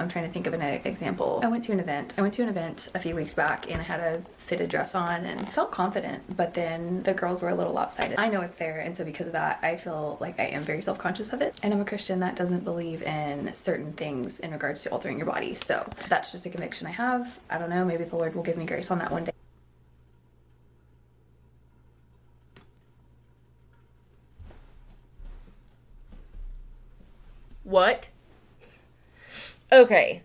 I'm trying to think of an example. I went to an event a few weeks back, and I had a fitted dress on and felt confident, but then the girls were a little lopsided. I know it's there, and so because of that, I feel like I am very self-conscious of it. And I'm a Christian that doesn't believe in certain things in regards to altering your body. So that's just a conviction I have. I don't know, maybe the Lord will give me grace on that one day. What? Okay.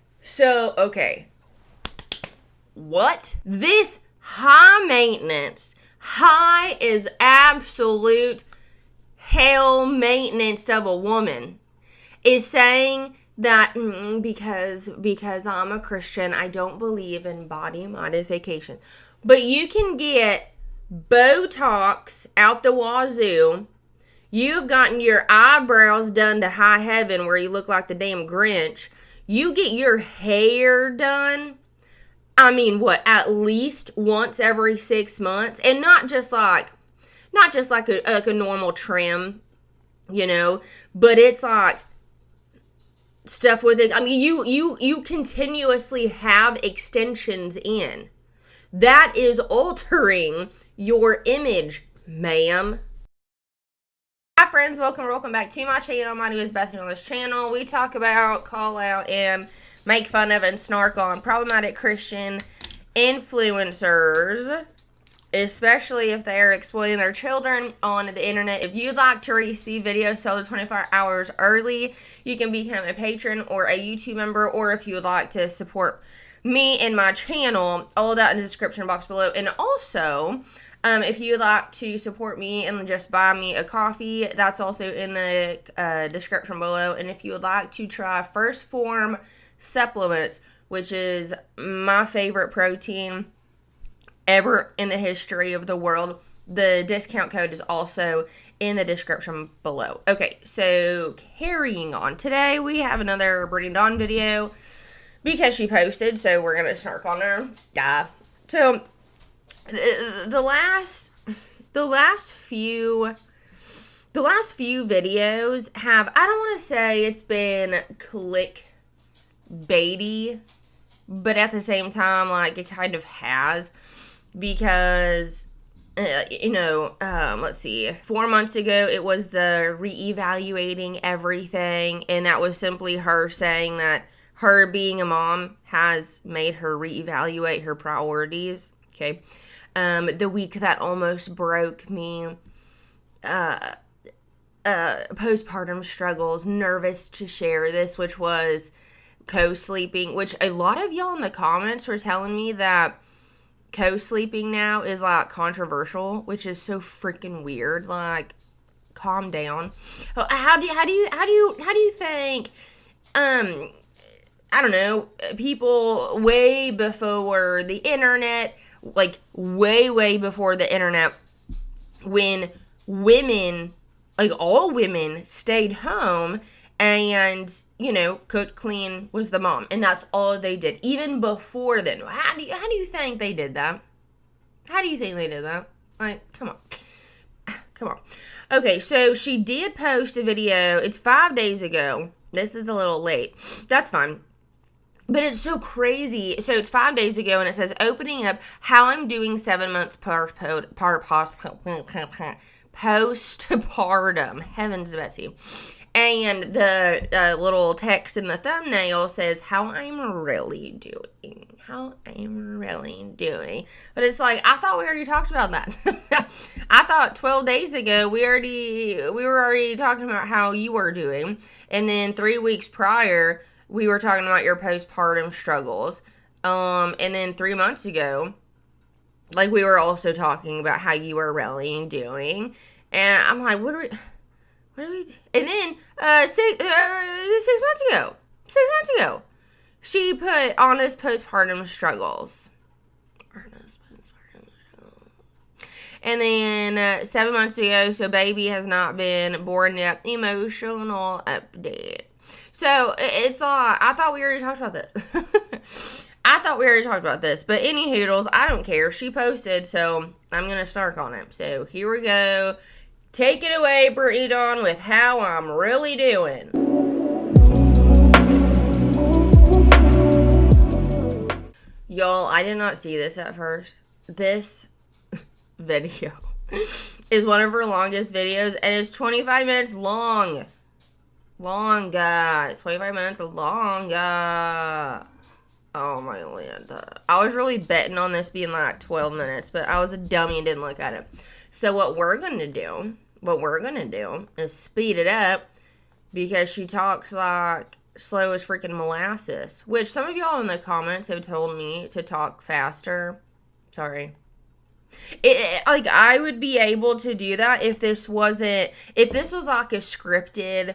What? This high maintenance, high is absolute hell maintenance of a woman is saying that because I'm a Christian, I don't believe in body modification. But you can get Botox out the wazoo. You've gotten your eyebrows done to high heaven where you look like the damn Grinch. You get your hair done, at least once every 6 months. And not just like a normal trim, but it's like stuff with it. You continuously have extensions in. That is altering your image, ma'am. Hi friends, welcome back to my channel. My name is Bethany. On this channel, we talk about, call out, and make fun of and snark on problematic Christian influencers, especially if they are exploiting their children on the internet. If you'd like to receive videos sold 24 hours early, you can become a patron or a YouTube member, or if you would like to support me and my channel, all of that in the description box below. And also, if you'd like to support me and just buy me a coffee, that's also in the description below. And if you would like to try PHORM Supplements, which is my favorite protein ever in the history of the world, the discount code is also in the description below. Okay, so carrying on. Today we have another BDAWN video because she posted, so we're going to snark on her. Yeah. So the last few videos have, I don't want to say it's been clickbaity, but at the same time, like, it kind of has, because let's see, 4 months ago it was the reevaluating everything, and that was simply her saying that her being a mom has made her reevaluate her priorities. Okay. The week that almost broke me, postpartum struggles, nervous to share this, which was co-sleeping, which a lot of y'all in the comments were telling me that co-sleeping now is like controversial, which is so freaking weird. Like, calm down. How do you think, I don't know, people way before the internet, like way before the internet, when women, like all women, stayed home and, cooked, clean, was the mom, and that's all they did. Even before then, how do you think they did that? How do you think they did that? Like, come on. Okay, so she did post a video. It's 5 days ago. This is a little late. That's fine. But it's so crazy. So it's 5 days ago, and it says, opening up how I'm doing 7 months postpartum. Heavens, Betsy. And the little text in the thumbnail says, how I'm really doing. But it's like, I thought we already talked about that. I thought 12 days ago we were already talking about how you were doing. And then 3 weeks prior, we were talking about your postpartum struggles. And then 3 months ago, like, we were also talking about how you were really doing. And I'm like, what are we, and then, 6 months ago, she put honest postpartum struggles. And then, 7 months ago, so baby has not been born yet, emotional update. So, it's I thought we already talked about this. But any hoodles, I don't care. She posted, so I'm going to snark on it. So, here we go. Take it away, BDAWN, with how I'm really doing. Y'all, I did not see this at first. This video is one of her longest videos, and it's 25 minutes long. It's 25 minutes long. Oh my land. I was really betting on this being like 12 minutes, but I was a dummy and didn't look at it. So what we're gonna do is speed it up, because she talks like slow as freaking molasses, which some of y'all in the comments have told me to talk faster. Sorry. Like, I would be able to do that if this was like a scripted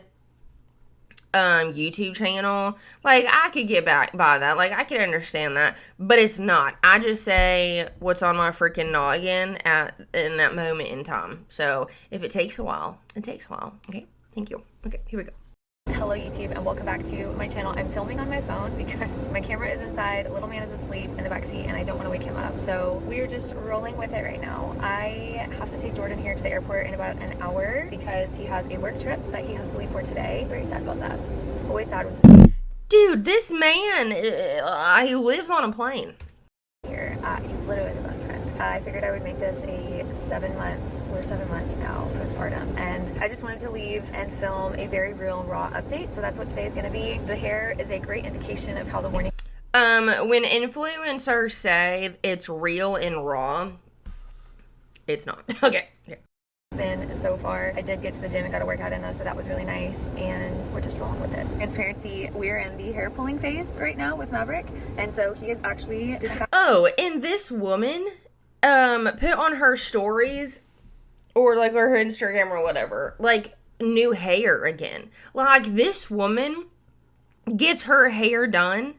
YouTube channel. Like, I could get back by that. Like, I could understand that, but it's not. I just say what's on my freaking noggin in that moment in time. So if it takes a while, it takes a while. Okay, thank you. Okay, here we go. Hello YouTube, and welcome back to my channel. I'm filming on my phone because my camera is inside, little man is asleep in the backseat, and I don't want to wake him up. So we're just rolling with it right now. I have to take Jordan here to the airport in about an hour because he has a work trip that he has to leave for today. Very sad about that. Always sad when Dude, this man, he lives on a plane. Here, he's literally the best friend. I figured I would make this a 7-month, we're 7 months now postpartum, and I just wanted to leave and film a very real raw update. So that's what today is going to be. The hair is a great indication of how the morning. When influencers say it's real and raw, it's not. Okay. Been so far. I did get to the gym and got a workout in though, so that was really nice, and we're just rolling with it. Transparency, we're in the hair pulling phase right now with Maverick, and so he is actually and this woman put on her stories or like her Instagram or whatever, like, new hair again. Like, this woman gets her hair done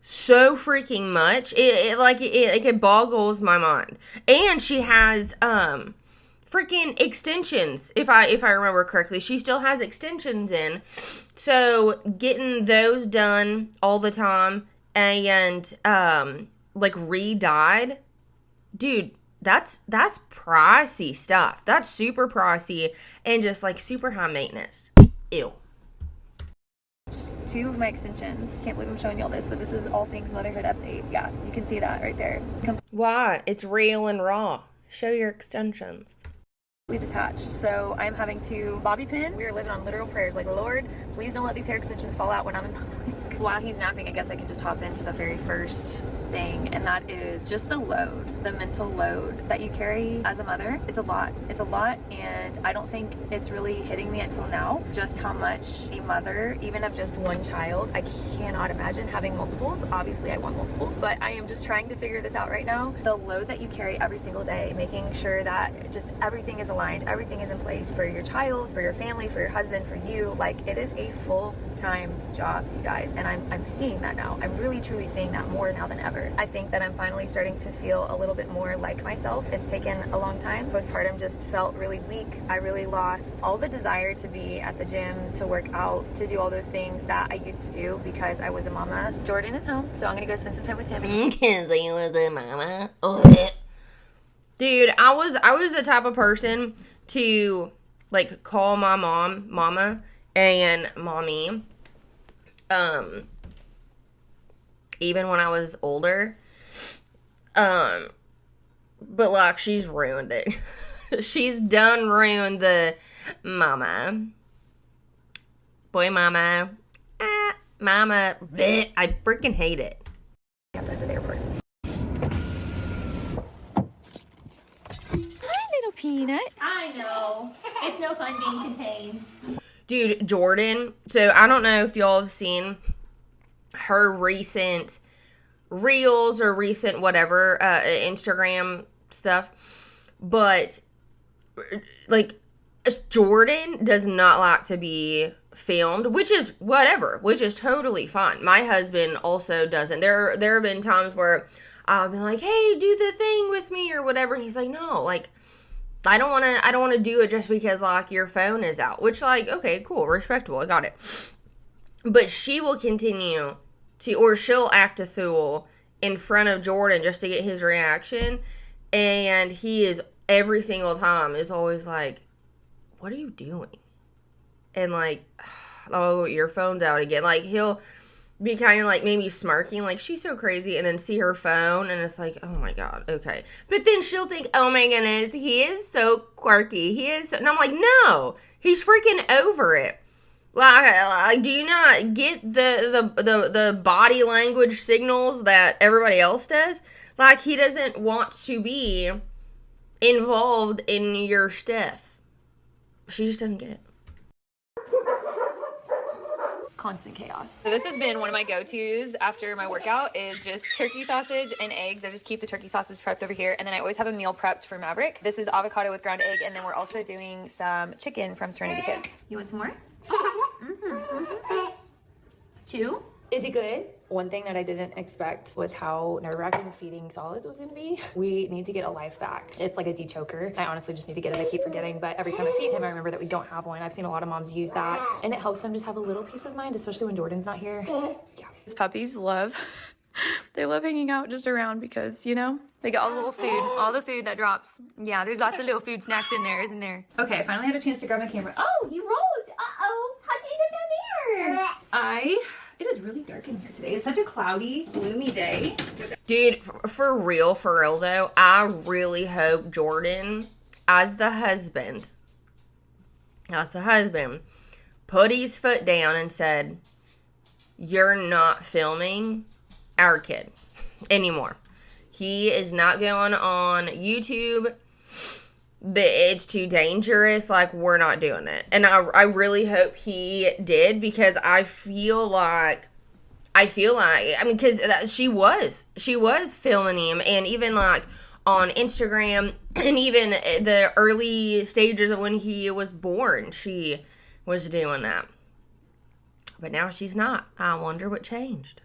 so freaking much, it boggles my mind. And she has freaking extensions, if I remember correctly. She still has extensions in, so getting those done all the time and like re-dyed, dude, that's pricey stuff. That's super pricey and just like super high maintenance. Ew. 2 of my extensions. Can't believe I'm showing y'all this, but this is all things motherhood update. Yeah, you can see that right there. Why? It's real and raw. Show your extensions. Detached, so I'm having to bobby pin. We are living on literal prayers, like, Lord, please don't let these hair extensions fall out when I'm in public. While he's napping, I guess I can just hop into the very first thing, and that is just the load, the mental load that you carry as a mother. It's a lot, and I don't think it's really hitting me until now just how much a mother, even of just one child, I cannot imagine having multiples. Obviously I want multiples, but I am just trying to figure this out right now. The load that you carry every single day, making sure that just everything is aligned, everything is in place for your child, for your family, for your husband, for you. Like, it is a full-time job, you guys, and I'm seeing that now. I'm really truly seeing that more now than ever. I think that I'm finally starting to feel a little bit more like myself. It's taken a long time. Postpartum just felt really weak. I really lost all the desire to be at the gym, to work out, to do all those things that I used to do because I was a mama. Jordan is home, so I'm gonna go spend some time with him. Because I was a mama. Oh. Dude, I was the type of person to, like, call my mom mama and mommy, even when I was older. But, like, she's ruined it. She's done ruined the mama. Boy mama. Mama. Bleh. I freaking hate it. I have to head to the airport. Peanut. I know. It's no fun being contained. Dude, Jordan. So, I don't know if y'all have seen her recent reels or recent whatever, Instagram stuff. But, like, Jordan does not like to be filmed, which is whatever, which is totally fine. My husband also doesn't. There have been times where I'll be like, hey, do the thing with me or whatever. And he's like, no, like, I don't want to do it just because, like, your phone is out, which, like, okay, cool, respectable, I got it. But she will continue to, or she'll act a fool in front of Jordan just to get his reaction, and he is, every single time, is always like, what are you doing? And, like, oh, your phone's out again. Like, he'll be kind of like maybe smirking, like she's so crazy, and then see her phone, and it's like, oh my god, okay. But then she'll think, oh my goodness, he is so quirky. He is, and I'm like, no, he's freaking over it. Like, do you not get the body language signals that everybody else does? Like, he doesn't want to be involved in your stuff. She just doesn't get it. Constant chaos. So this has been one of my go-tos after my workout is just turkey sausage and eggs. I just keep the turkey sausage prepped over here, and then I always have a meal prepped for Maverick. This is avocado with ground egg, and then we're also doing some chicken from Serenity Kids. You want some more? Two? Is it good? One thing that I didn't expect was how nerve-wracking feeding solids was going to be. We need to get a life back. It's like a dechoker. I honestly just need to get it. I keep forgetting, but every time I feed him, I remember that we don't have one. I've seen a lot of moms use that, and it helps them just have a little peace of mind, especially when Jordan's not here. Yeah. These puppies love, they love hanging out just around because, you know, they get all the little food, all the food that drops. Yeah, there's lots of little food snacks in there, isn't there? Okay, I finally had a chance to grab my camera. Oh, you rolled! Uh-oh! How'd you end up down there? It is really dark in here today. It's such a cloudy, gloomy day. Dude, for real though, I really hope Jordan, as the husband, put his foot down and said, you're not filming our kid anymore. He is not going on YouTube. It's too dangerous. Like, we're not doing it. And I really hope he did, because I feel like, I mean, because she was filming him, and even like on Instagram, and even the early stages of when he was born, she was doing that. But now she's not. I wonder what changed.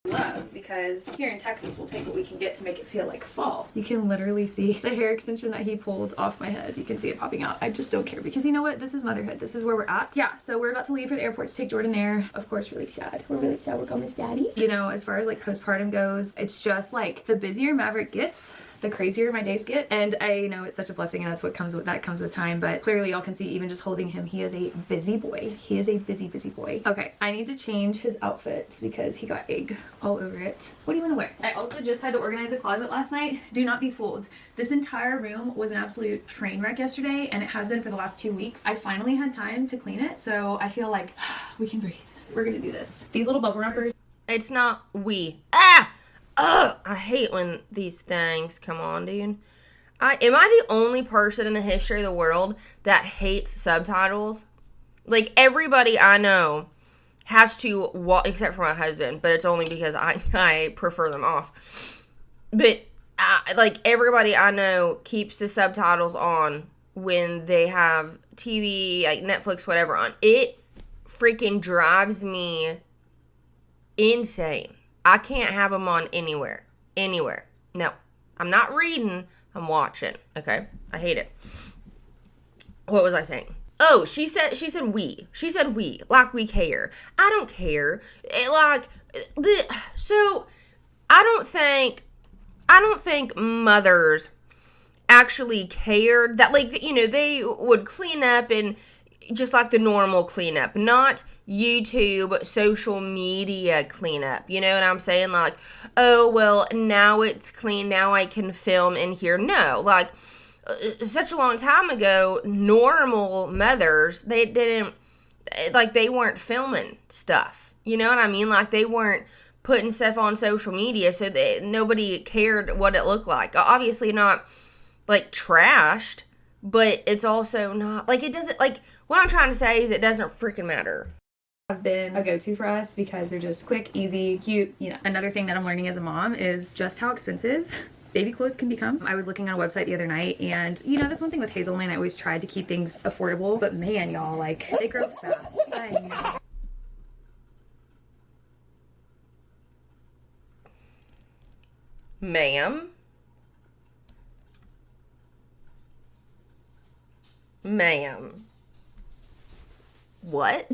Love, because here in Texas we'll take what we can get to make it feel like fall. You can literally see the hair extension that he pulled off my head. You can see it popping out. I just don't care, because you know what? This is motherhood. This is where we're at. Yeah, so we're about to leave for the airport to take Jordan there. Of course, really sad. We're really sad. We're going to miss daddy. You know, as far as like postpartum goes, it's just like the busier Maverick gets, the crazier my days get. And I know it's such a blessing, and that's what comes with time, but clearly y'all can see, even just holding him, he is a busy boy. He is a busy boy. Okay, I need to change his outfit because he got egg all over it. What do you want to wear? I also just had to organize a closet last night. Do not be fooled. This entire room was an absolute train wreck yesterday, and it has been for the last 2 weeks. I finally had time to clean it, so I feel like we can breathe. We're gonna do this. These little bubble wrappers. It's not we. Ah! Ugh! I hate when these things come on, dude. Am I the only person in the history of the world that hates subtitles? Like, everybody I know has to watch, except for my husband, but it's only because I prefer them off. But, like, everybody I know keeps the subtitles on when they have TV, like Netflix, whatever, on. It freaking drives me insane. I can't have them on anywhere. No, I'm not reading, I'm watching, okay? I hate it. What was I saying? Oh, she said we. She said we, like we care. I don't care. So I don't think mothers actually cared that, like, you know, they would clean up and just like the normal cleanup, not YouTube, social media cleanup. You know what I'm saying? Like, oh, well, now it's clean, now I can film in here. No, like, such a long time ago, normal mothers, they weren't filming stuff. You know what I mean? Like, they weren't putting stuff on social media, so nobody cared what it looked like. Obviously not, like, trashed, but it's also not, like, it doesn't, like, what I'm trying to say is it doesn't freaking matter. Have been a go-to for us because they're just quick, easy, cute, you know. Another thing that I'm learning as a mom is just how expensive baby clothes can become. I was looking on a website the other night, and you know, that's one thing with Hazelnut. I always tried to keep things affordable, but man, y'all, like, they grow fast. I know. Ma'am? What?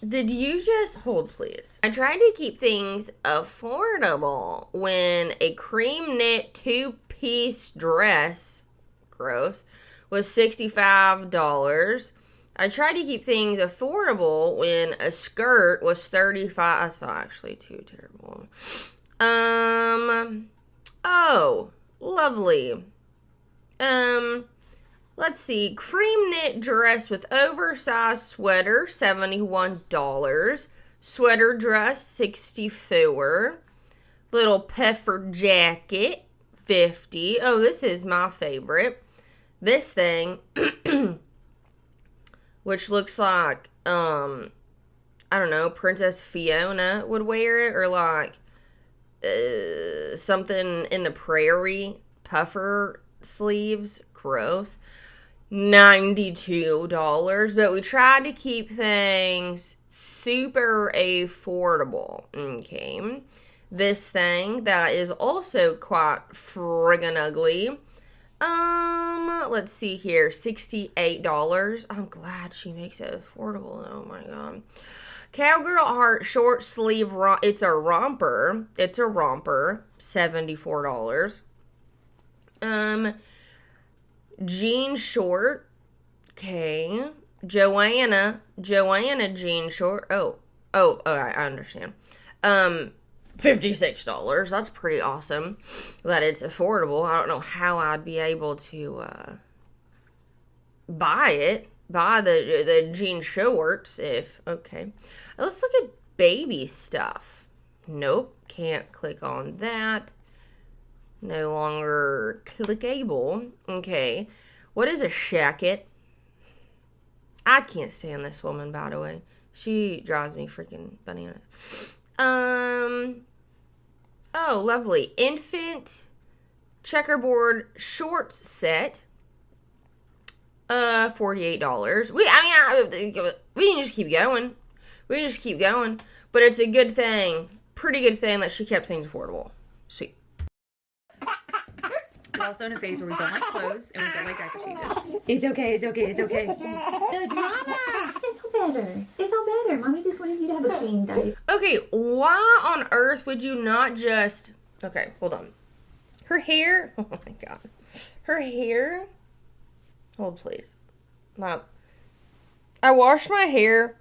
Did you just hold, please? I tried to keep things affordable when a cream knit 2-piece dress, gross, was $65. I tried to keep things affordable when a skirt was $35. That's not actually too terrible. Oh, lovely. Let's see. Cream knit dress with oversized sweater, $71. Sweater dress, $64. Little puffer jacket, $50. Oh, this is my favorite. This thing, which looks like, I don't know, Princess Fiona would wear it, or like something in the prairie, puffer sleeves, gross. $92, but we tried to keep things super affordable. Okay, this thing that is also quite friggin' ugly. Let's see here, $68. I'm glad she makes it affordable. Oh my god. Cowgirl heart short sleeve it's a romper. $74. Jean short. Okay. Joanna jean short. Oh, I understand. $56. That's pretty awesome that it's affordable. I don't know how I'd be able to buy the jean shorts if, okay. Let's look at baby stuff. Nope, can't click on that. No longer clickable. Okay, what is a shacket? I can't stand this woman, by the way. She drives me freaking bananas. Oh, lovely. Infant checkerboard shorts set. $48. We can just keep going. But it's a good thing. Pretty good thing that she kept things affordable. Sweet. We're also in a phase where we don't like clothes and we don't like diaper changes. It's okay. The drama. It's all better. Mommy just wanted you to have a clean diaper. Okay, why on earth would you not just... Okay, hold on. Her hair... Oh my god. Her hair... Hold, please. Mom. I washed my hair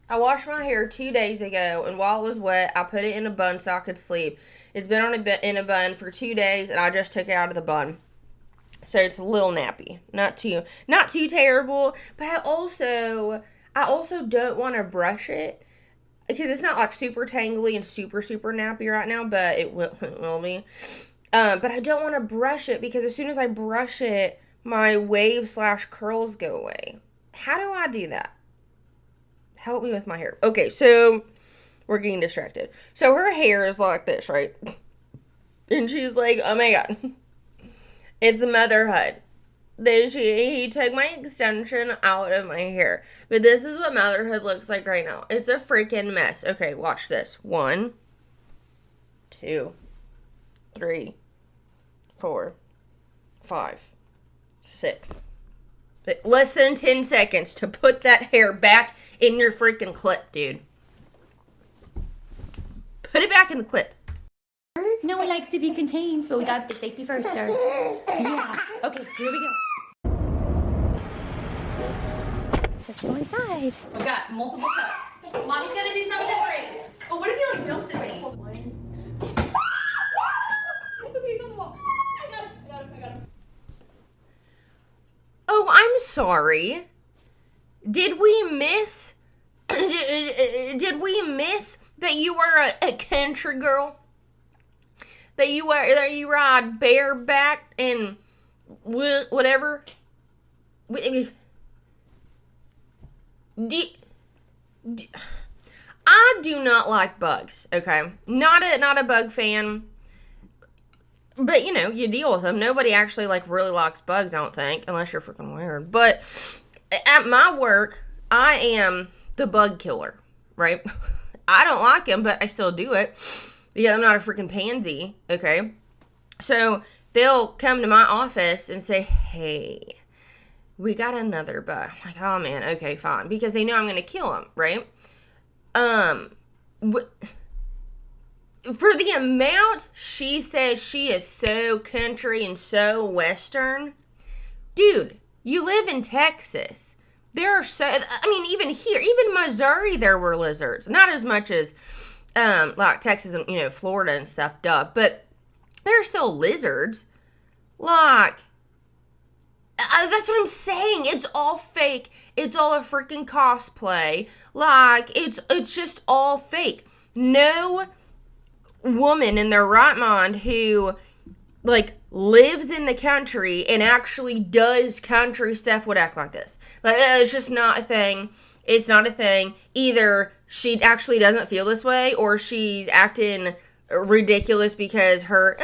2 days ago, and while it was wet, I put it in a bun so I could sleep. It's been in a bun for 2 days, and I just took it out of the bun. So it's a little nappy. Not too terrible, but I also don't want to brush it because it's not like super tangly and super nappy right now, but it will be. But I don't want to brush it because as soon as I brush it, my wave/curls go away. How do I do that? Help me with my hair. Okay, so we're getting distracted. So her hair is like this, right? And she's like, oh my god. It's motherhood. He took my extension out of my hair. But this is what motherhood looks like right now. It's a freaking mess. Okay, watch this. 1, 2, 3, 4, 5, 6. Less than 10 seconds to put that hair back in your freaking clip, dude. Put it back in the clip. No one likes to be contained, but we got the safety first, sir. Yeah. Okay, here we go. Let's go inside. We've got multiple cuts. Mommy's gonna do something great. But what if you like jumps at me? I got him. Oh, I'm sorry. Did we miss that you were a country girl? That you ride bareback and whatever? I do not like bugs, okay? Not a bug fan. But, you know, you deal with them. Nobody actually, like, really likes bugs, I don't think. Unless you're freaking weird. But at my work, I am the bug killer, right? I don't like them, but I still do it. Because I'm not a freaking pansy, okay? So, they'll come to my office and say, hey, we got another bug. I'm like, oh, man, okay, fine. Because they know I'm going to kill them, right? For the amount she says she is so country and so western, dude, you live in Texas. There are so, I mean, even here, even Missouri, there were lizards. Not as much as, like Texas and, Florida and stuff, duh. But there are still lizards. Like, that's what I'm saying. It's all fake. It's all a freaking cosplay. Like, it's just all fake. No woman in their right mind who, like, lives in the country and actually does country stuff would act like this. Like, it's just not a thing. It's not a thing. Either she actually doesn't feel this way, or she's acting ridiculous because her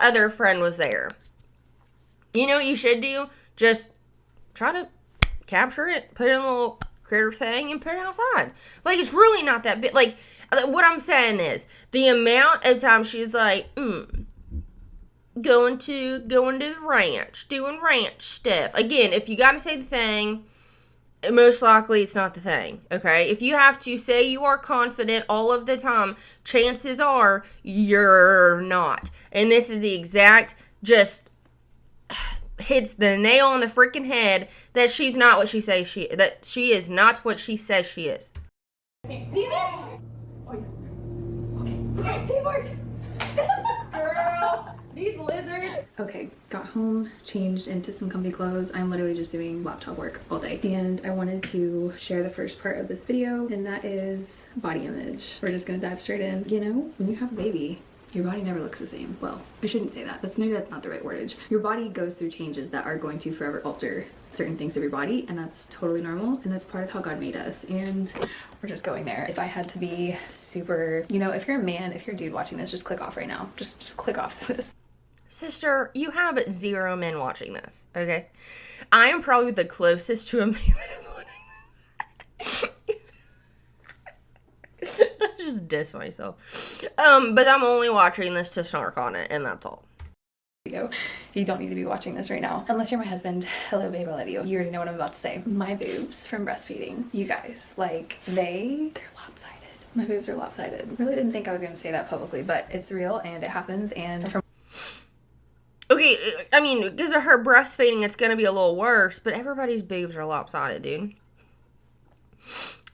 other friend was there. You know what you should do? Just try to capture it, put it in a little critter thing, and put it outside. Like, it's really not that big. Like, what I'm saying is, the amount of time she's like, going to the ranch, doing ranch stuff. Again, if you got to say the thing, most likely it's not the thing, okay? If you have to say you are confident all of the time, chances are you're not. And this is the exact, just hits the nail on the freaking head that she's not what she says that she is not what she says she is. Teamwork! Girl! These lizards! Okay, got home, changed into some comfy clothes. I'm literally just doing laptop work all day. And I wanted to share the first part of this video, and that is body image. We're just gonna dive straight in. When you have a baby, your body never looks the same. Well, I shouldn't say that. Maybe that's not the right wordage. Your body goes through changes that are going to forever alter certain things of your body, and that's totally normal, and that's part of how God made us. And we're just going there. If I had to be super, if you're a man, if you're a dude watching this, just click off right now. Just click off this. Sister, you have 0 men watching this, okay? I am probably the closest to a man that is watching this. I just diss myself. But I'm only watching this to snark on it, and that's all. You don't need to be watching this right now. Unless you're my husband. Hello, babe, I love you. You already know what I'm about to say. My boobs from breastfeeding, you guys, like, they're lopsided. My boobs are lopsided. Really didn't think I was going to say that publicly, but it's real, and it happens, and from okay, I mean, because of her breastfeeding, it's going to be a little worse, but everybody's boobs are lopsided, dude.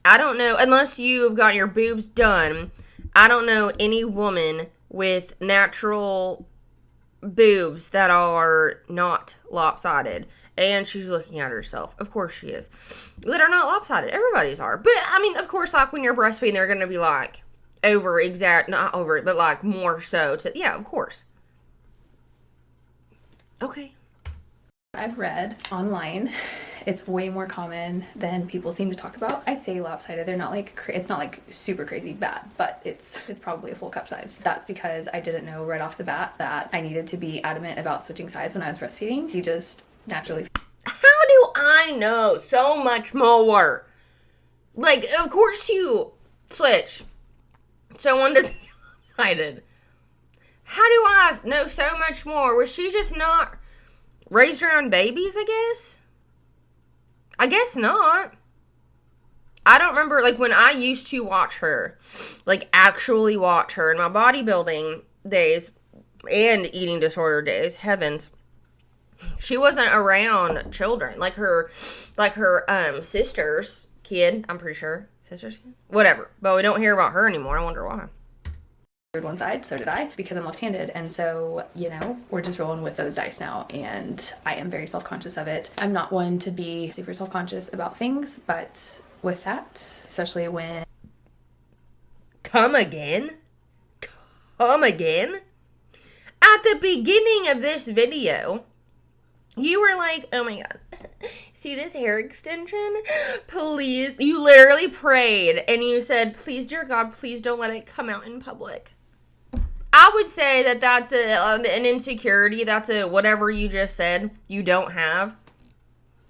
I don't know, unless you've got your boobs done, I don't know any woman with natural boobs that are not lopsided. And she's looking at herself. Of course she is. That are not lopsided. Everybody's are. But, I mean, of course, like, when you're breastfeeding, they're going to be, like, not over it, but, like, more so to, yeah, of course. Okay. I've read online, it's way more common than people seem to talk about. I say lopsided. They're not like, it's not like super crazy bad, but it's probably a full cup size. That's because I didn't know right off the bat that I needed to be adamant about switching sides when I was breastfeeding. He just naturally. How do I know so much more? Like, of course you switch. Someone doesn't get lopsided. How do I know so much more? Was she just not raised around babies, I guess? I guess not. I don't remember, like, when I used to watch her, like, actually watch her in my bodybuilding days and eating disorder days, heavens, she wasn't around children. Like her sister's kid, I'm pretty sure. Sister's kid? Whatever. But we don't hear about her anymore. I wonder why. One side, so did I, because I'm left-handed, and so, we're just rolling with those dice now, and I am very self-conscious of it. I'm not one to be super self-conscious about things, but with that, especially when... Come again? At the beginning of this video, you were like, oh my god, see this hair extension? Please. You literally prayed, and you said, please, dear God, please don't let it come out in public. I would say that that's an insecurity. That's a whatever you just said you don't have.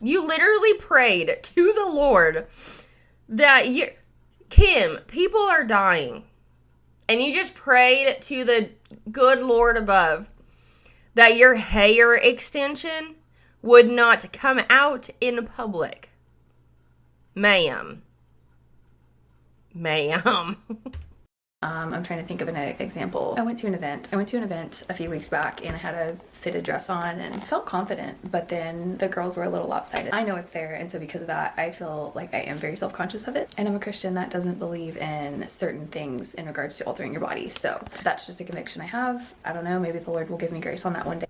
You literally prayed to the Lord that Kim, people are dying. And you just prayed to the good Lord above that your hair extension would not come out in public. Ma'am. I'm trying to think of an example. I went to an event a few weeks back and I had a fitted dress on and felt confident, but then the girls were a little lopsided. I know it's there, and so because of that, I feel like I am very self-conscious of it. And I'm a Christian that doesn't believe in certain things in regards to altering your body. So that's just a conviction I have. I don't know, maybe the Lord will give me grace on that one day.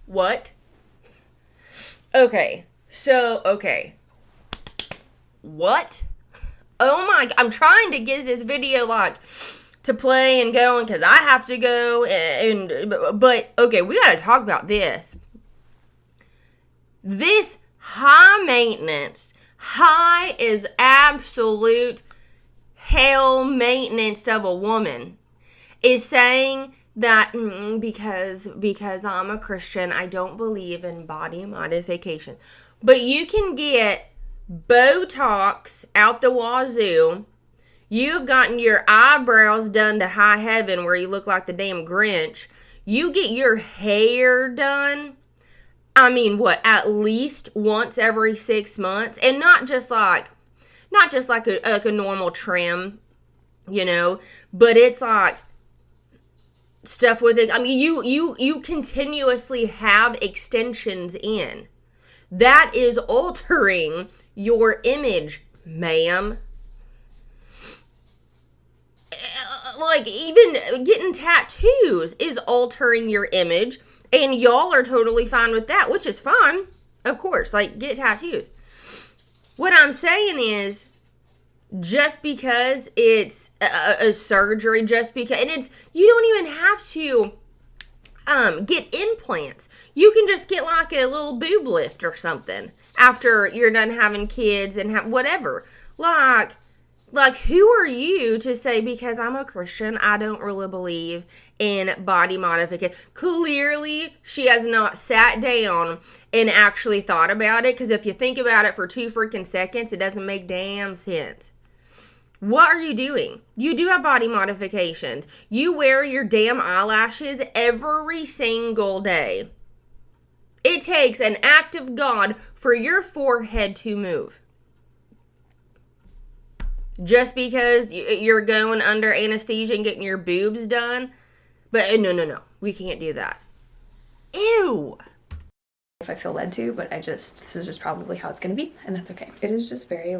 What? Okay. What? Oh my, I'm trying to get this video like to play and going because I have to go but okay, we gotta talk about this. This high maintenance, high is absolute hell maintenance of a woman is saying that because I'm a Christian, I don't believe in body modification. But you can get Botox out the wazoo. You've gotten your eyebrows done to high heaven where you look like the damn Grinch. You get your hair done, at least once every 6 months. And not just like a normal trim, but it's like stuff with it. You continuously have extensions in. That is altering your image, ma'am. Like, even getting tattoos is altering your image, and y'all are totally fine with that, which is fine. Of course, like, get tattoos. What I'm saying is, just because it's a surgery, and you don't even have to get implants. You can just get like a little boob lift or something after you're done having kids and whatever. Like, who are you to say because I'm a Christian, I don't really believe in body modification? Clearly, she has not sat down and actually thought about it, because if you think about it for 2 freaking seconds, it doesn't make damn sense. What are you doing? You do have body modifications. You wear your damn eyelashes every single day. It takes an act of God for your forehead to move. Just because you're going under anesthesia and getting your boobs done? But no. We can't do that. Ew. If I feel led to, but this is just probably how it's going to be, and that's okay. It is just very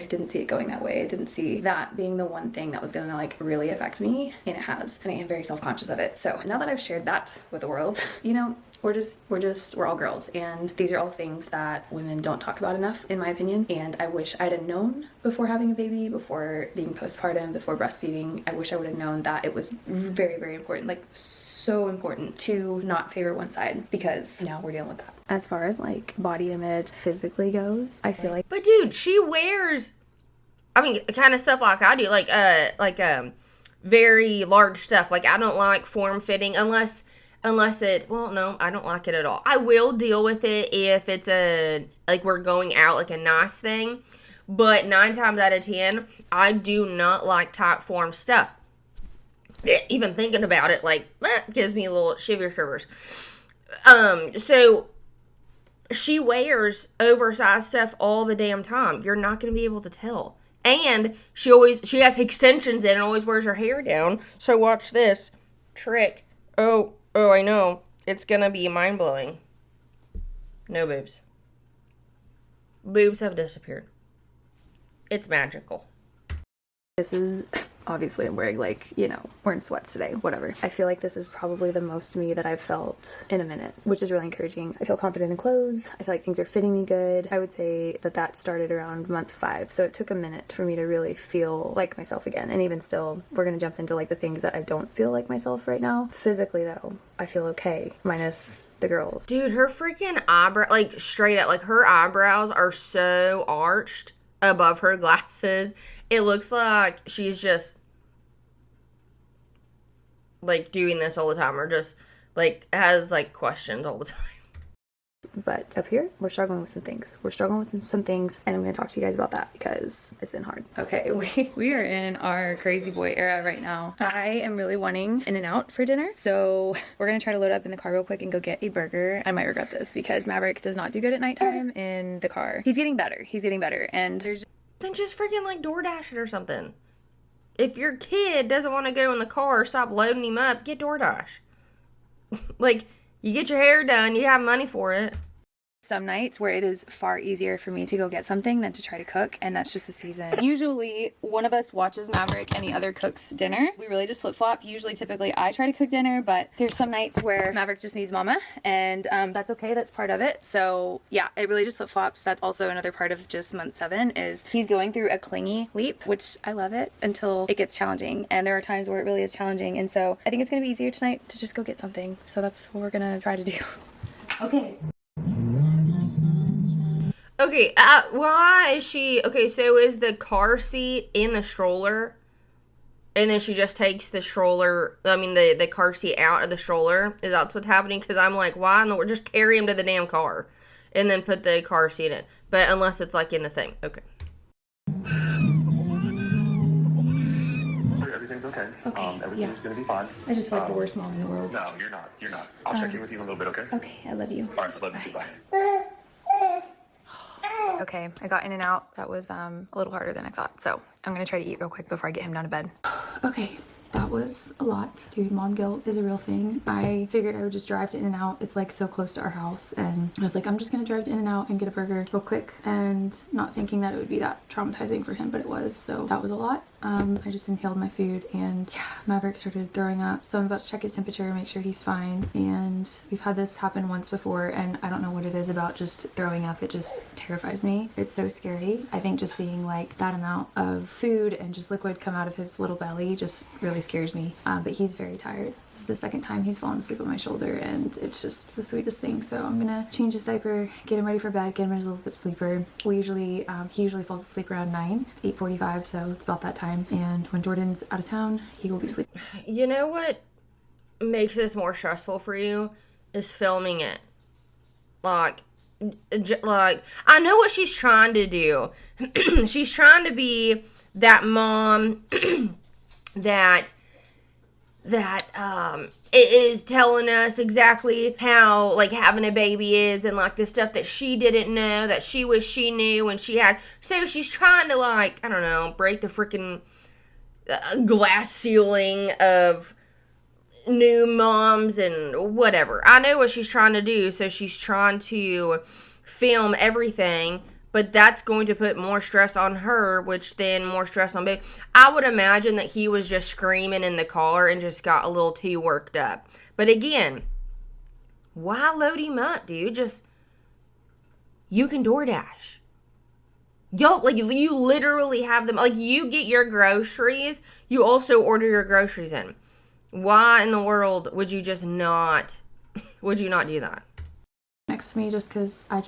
didn't see it going that way. I didn't see that being the one thing that was going to really affect me, and it has, and I am very self-conscious of it. So now that I've shared that with the world, we're all girls, and these are all things that women don't talk about enough, in my opinion. And I wish I'd have known before having a baby, before being postpartum, before breastfeeding. I wish I would have known that it was very, very important, so important to not favor one side, because now we're dealing with that. As far as body image physically goes, I feel like, but dude, she wears, kind of stuff like I do, very large stuff. I don't like form fitting unless it's, well, no, I don't like it at all. I will deal with it if it's we're going out, a nice thing. But 9 times out of 10, I do not like tight form stuff. Even thinking about it, gives me a little shivers. So she wears oversized stuff all the damn time. You're not going to be able to tell. And she has extensions in and always wears her hair down. So watch this trick. Oh, I know. It's going to be mind-blowing. No boobs. Boobs have disappeared. It's magical. this is obviously I'm wearing wearing sweats today, whatever. I feel like this is probably the most me that I've felt in a minute, which is really encouraging. I feel confident in clothes. I feel like things are fitting me good. I would say that started around month 5. So it took a minute for me to really feel like myself again. And even still, we're going to jump into the things that I don't feel like myself right now. Physically though, I feel okay, minus the girls. Dude, her freaking eyebrow, straight up, her eyebrows are so arched above her glasses. It looks like she's just doing this all the time, or just has questions all the time. but up here, we're struggling with some things. And I'm gonna talk to you guys about that because it's been hard. Okay, we are in our crazy boy era right now. I am really wanting In-N-Out for dinner, so we're gonna try to load up in the car real quick and go get a burger. I might regret this because Maverick does not do good at nighttime in the car. He's getting better, and there's Then just freaking like DoorDash it or something. If your kid doesn't want to go in the car, stop loading him up, get DoorDash. Like, you get your hair done, you have money for it. some nights where it is far easier for me to go get something than to try to cook, and that's just the season. Usually one of us watches Maverick and the other cooks dinner. We really just flip-flop. Typically I try to cook dinner, but there's some nights where Maverick just needs mama, and that's okay. That's part of it. So yeah, it really just flip-flops. That's also another part of just month 7 is he's going through a clingy leap, which I love it until it gets challenging, and there are times where it really is challenging, and so I think it's gonna be easier tonight to just go get something. So that's what we're gonna try to do. Okay. Okay, why is she... Okay, so is the car seat in the stroller? And then she just takes the stroller... I mean, the car seat out of the stroller? Is that what's happening? Because I'm like, why in the world? Just carry him to the damn car. And then put the car seat in. But unless it's, like, in the thing. Okay. Everything's okay. Okay, Everything's gonna be fine. I just feel like the worst mom in the world. No, you're not. You're not. I'll check in with you in a little bit, okay? Okay, I love you. All right, I love you too. Bye. Okay, I got In-N-Out. That was a little harder than I thought. So I'm gonna try to eat real quick before I get him down to bed. Okay, that was a lot. Dude, mom guilt is a real thing. I figured I would just drive to In-N-Out. It's like so close to our house. And I was like, I'm just gonna drive to In-N-Out and get a burger real quick. And not thinking that it would be that traumatizing for him, but it was. So that was a lot. I just inhaled my food, and yeah, Maverick started throwing up. So I'm about to check his temperature, make sure he's fine. And we've had this happen once before, and I don't know what it is about just throwing up. It just terrifies me. It's so scary. I think just seeing like that amount of food and just liquid come out of his little belly just really scares me. But he's very tired. It's the second time he's fallen asleep on my shoulder, and it's just the sweetest thing. So I'm gonna change his diaper, get him ready for bed, get him his little zip sleeper. He usually falls asleep around 9. It's 8:45, so it's about that time. And when Jordan's out of town, he will be sleeping. You know what makes this more stressful for you is filming it. Like, I know what she's trying to do. She's trying to be that mom that is telling us exactly how like having a baby is, and like the stuff that she didn't know that she wish she knew when she had. So she's trying to like, I don't know, break the freaking glass ceiling of new moms and whatever. I know what she's trying to do. So she's trying to film everything, but that's going to put more stress on her, which then more stress on baby. I would imagine that he was just screaming in the car and just got a little too worked up. But again, why load him up, dude? Just, you can DoorDash. Yo, like, you literally have them. Like, you get your groceries, you also order your groceries in. Why in the world would you just not, would you not do that? Next to me just because I'm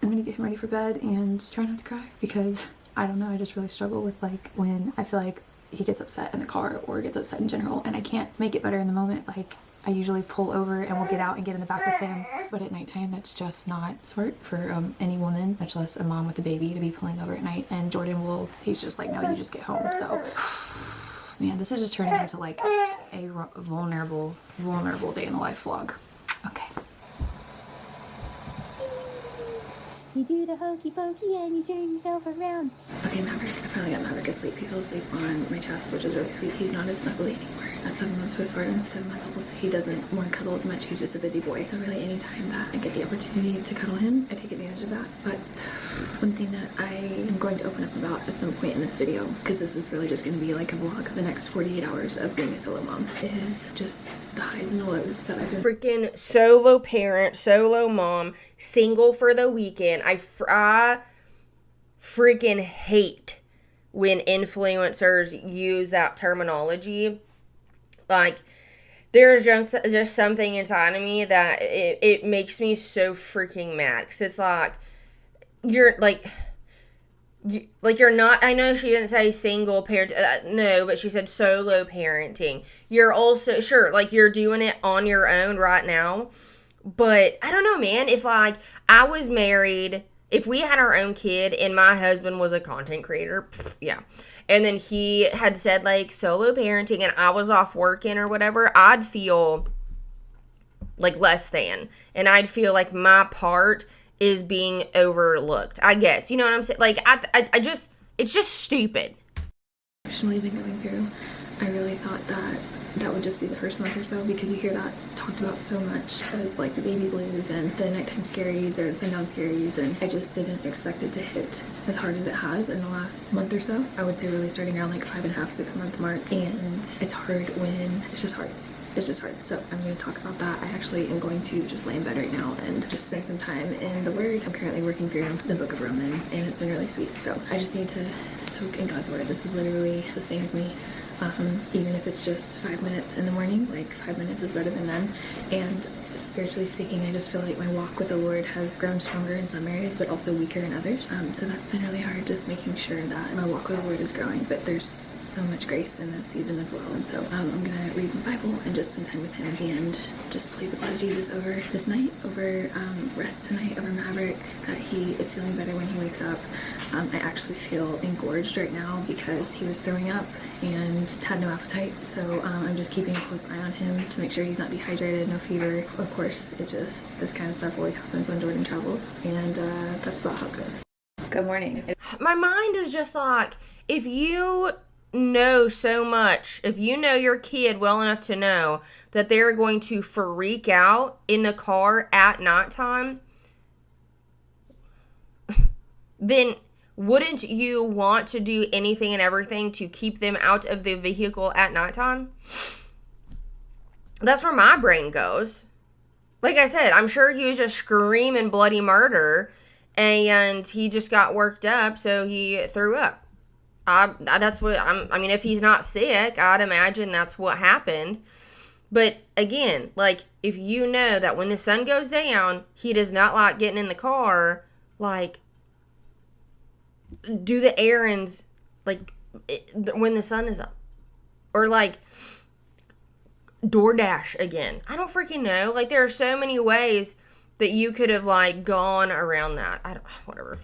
gonna get him ready for bed and try not to cry, because I don't know, I just really struggle with like when I feel like he gets upset in the car or gets upset in general, and I can't make it better in the moment. Like, I usually pull over and we'll get out and get in the back with him, but at nighttime that's just not smart for any woman, much less a mom with a baby, to be pulling over at night. And Jordan he's just like, no, you just get home. So man, this is just turning into like a vulnerable day in the life vlog. Okay. You do the hokey pokey and you turn yourself around. Okay, Maverick. I finally got Maverick asleep. He fell asleep on my chest, which is really sweet. He's not as snuggly anymore. At 7 months postpartum, 7 months old, he doesn't want to cuddle as much. He's just a busy boy. So really anytime that I get the opportunity to cuddle him, I take advantage of that. But one thing that I am going to open up about at some point in this video, because this is really just going to be like a vlog of the next 48 hours of being a solo mom, is just the highs and the lows that I've been... Freaking solo parent, solo mom, single for the weekend. I freaking hate when influencers use that terminology. Like, there's just something inside of me that it makes me so freaking mad. Because it's like, you're not, I know she didn't say single parent, no, but she said solo parenting. You're also, sure, like, you're doing it on your own right now, But I don't know, man. If like I was married, if we had our own kid and my husband was a content creator, yeah. And then he had said like solo parenting and I was off working or whatever, I'd feel like less than. And I'd feel like my part is being overlooked, I guess. You know what I'm saying? Like I just, it's just stupid. Emotionally been going through. I really thought that that would just be the first month or so, because you hear that talked about so much as like the baby blues and the nighttime scaries or the sundown scaries, and I just didn't expect it to hit as hard as it has in the last month or so. I would say really starting around like 5.5, 6 month mark, and it's hard when it's just hard. It's just hard. So I'm going to talk about that. I actually am going to just lay in bed right now and just spend some time in the Word. I'm currently working through the book of Romans, and it's been really sweet. So I just need to soak in God's Word. This is literally sustains me. Even if it's just 5 minutes in the morning, like 5 minutes is better than none. And spiritually speaking, I just feel like my walk with the Lord has grown stronger in some areas, but also weaker in others. So that's been really hard, just making sure that my walk with the Lord is growing. But there's so much grace in this season as well. And so I'm gonna read my Bible and just spend time with Him and just plead the blood of Jesus over this night, over rest tonight, over Maverick, that he is feeling better when he wakes up. I actually feel engorged right now because he was throwing up and had no appetite. So I'm just keeping a close eye on him to make sure he's not dehydrated, no fever. Of course, this kind of stuff always happens when Jordan travels, and that's about how it goes. Good morning. My mind is just like, if you know so much, if you know your kid well enough to know that they're going to freak out in the car at nighttime, then wouldn't you want to do anything and everything to keep them out of the vehicle at nighttime? That's where my brain goes. Like I said, I'm sure he was just screaming bloody murder and he just got worked up, so he threw up. That's what I mean, if he's not sick, I'd imagine that's what happened. But again, like, if you know that when the sun goes down, he does not like getting in the car, like, do the errands, like, when the sun is up. Or, like, DoorDash again. I don't freaking know. Like, there are so many ways that you could have, like, gone around that. Whatever.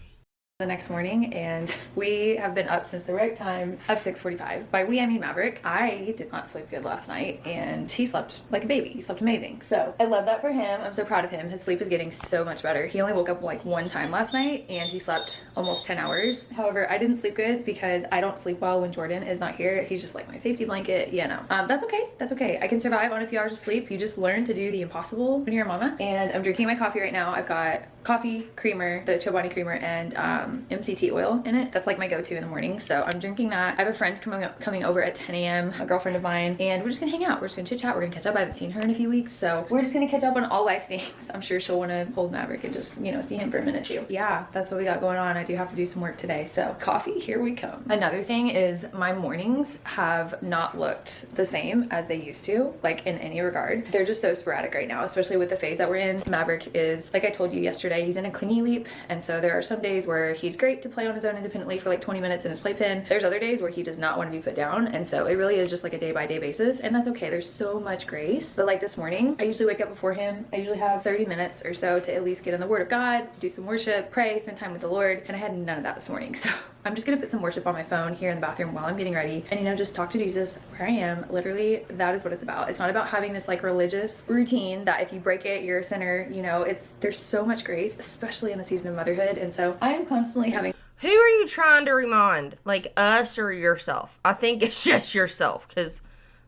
The next morning, and we have been up since the right time of 6:45. By we, I mean Maverick. I did not sleep good last night, and he slept like a baby. He slept amazing. So I love that for him. I'm so proud of him. His sleep is getting so much better. He only woke up like one time last night, and he slept almost 10 hours. However, I didn't sleep good because I don't sleep well when Jordan is not here. He's just like my safety blanket. You know, that's okay. That's okay. I can survive on a few hours of sleep. You just learn to do the impossible when you're a mama. And I'm drinking my coffee right now. I've got coffee, creamer, the Chobani creamer, and MCT oil in it. That's like my go-to in the morning. So I'm drinking that. I have a friend coming over at 10 a.m., a girlfriend of mine, and we're just gonna hang out. We're just gonna chit chat. We're gonna catch up. I haven't seen her in a few weeks, so we're just gonna catch up on all life things. I'm sure she'll want to hold Maverick and just, you know, see him for a minute too. Yeah, that's what we got going on. I do have to do some work today, so coffee, here we come. Another thing is my mornings have not looked the same as they used to, like in any regard. They're just so sporadic right now, especially with the phase that we're in. Maverick is, like I told you yesterday, he's in a clingy leap, and so there are some days where he's great to play on his own independently for like 20 minutes in his playpen. There's other days where he does not want to be put down, and so it really is just like a day-by-day basis, and that's okay. There's so much grace. But like this morning, I usually wake up before him. I usually have 30 minutes or so to at least get in the Word of God, do some worship, pray, spend time with the Lord, and I had none of that this morning. So I'm just gonna put some worship on my phone here in the bathroom while I'm getting ready, and, you know, just talk to Jesus where I am. Literally, that is what it's about. It's not about having this like religious routine that if you break it, you're a sinner. You know, there's so much grace, especially in the season of motherhood, and so I am constantly having. Who are you trying to remind? Like, us or yourself? I think it's just yourself, because,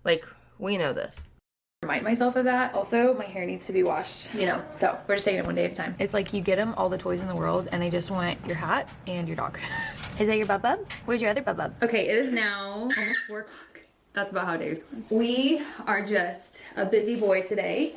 like, we know this. Remind myself of that. Also, my hair needs to be washed, you know, so we're just taking it one day at a time. It's like you get them all the toys in the world and they just want your hat and your dog. Is that your bub? Where's your other bub? Okay, it is now almost 4 o'clock. That's about how days going. We are just a busy boy today.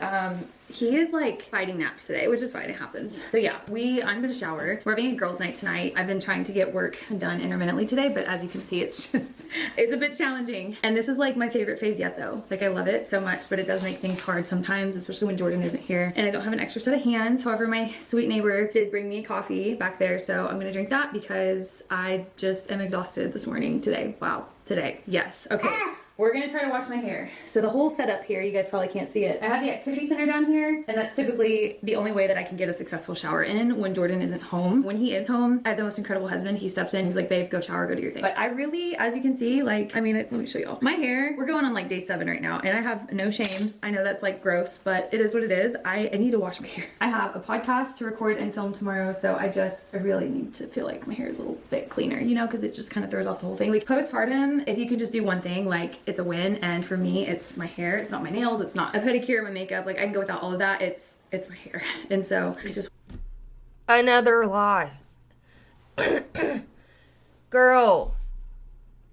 He is like fighting naps today, which is fine, it happens. So yeah, I'm gonna shower. We're having a girls' night tonight. I've been trying to get work done intermittently today, but as you can see, it's a bit challenging. And this is like my favorite phase yet though. Like I love it so much, but it does make things hard sometimes, especially when Jordan isn't here. And I don't have an extra set of hands. However, my sweet neighbor did bring me a coffee back there, so I'm gonna drink that because I just am exhausted this morning today. Wow, today, yes, okay. we're gonna try to wash my hair. So the whole setup here, you guys probably can't see it. I have the activity center down here, and that's typically the only way that I can get a successful shower in when Jordan isn't home. When he is home, I have the most incredible husband. He steps in, he's like, babe, go shower, go do your thing. But I really, as you can see, like, I mean, let me show y'all. My hair, we're going on like day 7 right now, and I have no shame. I know that's like gross, but it is what it is. I need to wash my hair. I have a podcast to record and film tomorrow, so I really need to feel like my hair is a little bit cleaner, you know, because it just kind of throws off the whole thing. Like postpartum, if you can just do one thing, like it's a win. And for me, it's my hair. It's not my nails. It's not a pedicure, my makeup. Like I can go without all of that. It's my hair. And so it's just Another lie. Girl.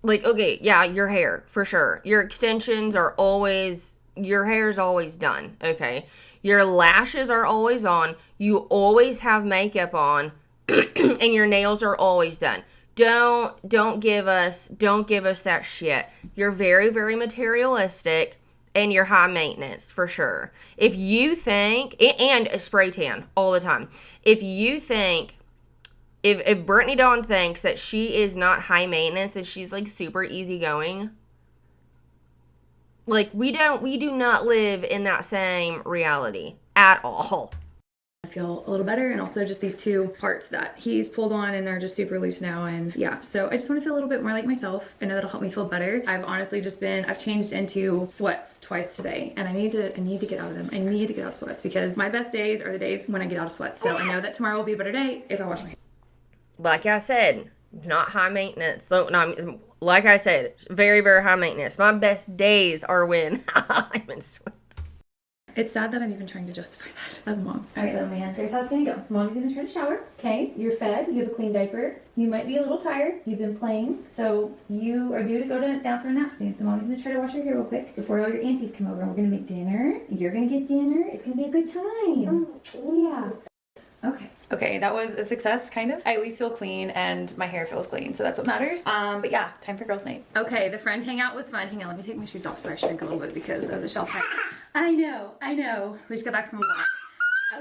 Like, okay, yeah, your hair, for sure. Your extensions are always, your hair's always done, okay? Your lashes are always on. You always have makeup on. And your nails are always done. Don't give us that shit. You're very, very materialistic and you're high maintenance for sure. If you think, and a spray tan all the time. If you think, if Brittany Dawn thinks that she is not high maintenance and she's like super easygoing, like we do not live in that same reality at all. I feel a little better, and also just these 2 parts that he's pulled on and they're just super loose now, and yeah, so I just want to feel a little bit more like myself. I know that'll help me feel better. I've honestly I've changed into sweats twice today, and I need to get out of them. I need to get out of sweats because my best days are the days when I get out of sweats. So I know that tomorrow will be a better day if I wash my hair. Like I said, not high maintenance. No, like I said, very, very high maintenance. My best days are when I'm in sweats. It's sad that I'm even trying to justify that as a mom. All right, little man, here's how it's gonna go. Mommy's gonna try to shower. Okay, you're fed. You have a clean diaper. You might be a little tired. You've been playing, so you are due to go down for a nap soon. So mommy's gonna try to wash your hair real quick before all your aunties come over. And we're gonna make dinner. You're gonna get dinner. It's gonna be a good time. Yeah. Okay, that was a success, kind of. I at least feel clean and my hair feels clean, so that's what matters. But yeah, time for girls' night. Okay, the friend hangout was fun. Hang on, let me take my shoes off so I shrink a little bit because of the shelf height. I know. We just got back from a walk.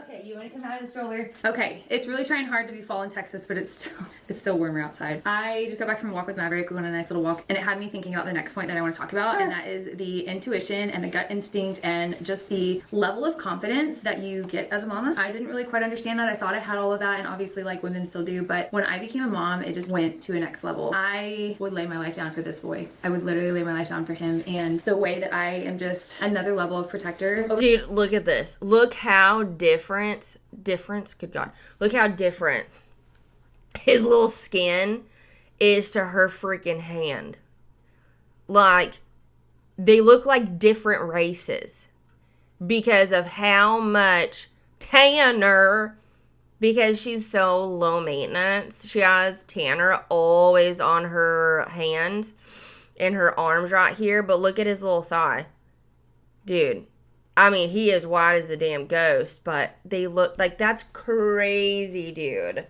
Okay, you want to come out of the stroller? Okay, it's really trying hard to be fall in Texas, but it's still warmer outside. I just got back from a walk with Maverick. We went on a nice little walk, and it had me thinking about the next point that I want to talk about, and that is the intuition and the gut instinct and just the level of confidence that you get as a mama. I didn't really quite understand that. I thought I had all of that, and obviously like women still do, but when I became a mom, it just went to a next level. I would lay my life down for this boy. I would literally lay my life down for him, and the way that I am just another level of protector. Dude, look at this. Look how different, good God. Look how different his little skin is to her freaking hand. Like, they look like different races because of how much tanner, because she's so low maintenance. She has tanner always on her hands and her arms right here, but look at his little thigh. Dude. I mean, he is white as a damn ghost, but they look like, that's crazy, dude.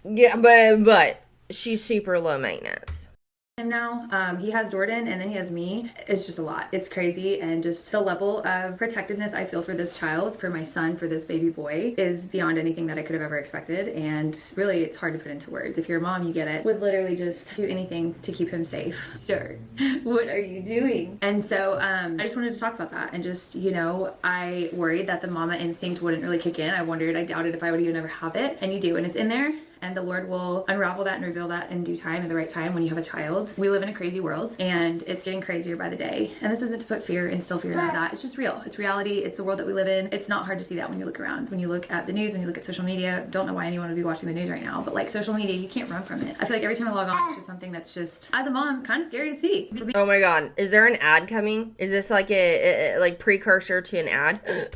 Yeah, but she's super low maintenance. Him now, he has Jordan and then he has me. It's just a lot. It's crazy, and just the level of protectiveness I feel for this child, for my son, for this baby boy, is beyond anything that I could have ever expected. And really, it's hard to put into words. If you're a mom, you get it. Would literally just do anything to keep him safe. Sir, what are you doing? And so I just wanted to talk about that, and just, you know, I worried that the mama instinct wouldn't really kick in. I doubted if I would even ever have it, and you do, and it's in there. And the Lord will unravel that and reveal that in due time, in the right time, when you have a child. We live in a crazy world, and it's getting crazier by the day. And this isn't to put fear, instill fear into that. It's just real. It's reality. It's the world that we live in. It's not hard to see that when you look around. When you look at the news, when you look at social media, don't know why anyone would be watching the news right now, but like social media, you can't run from it. I feel like every time I log on, it's just something that's just, as a mom, kind of scary to see. Oh my God. Is there an ad coming? Is this like a like precursor to an ad?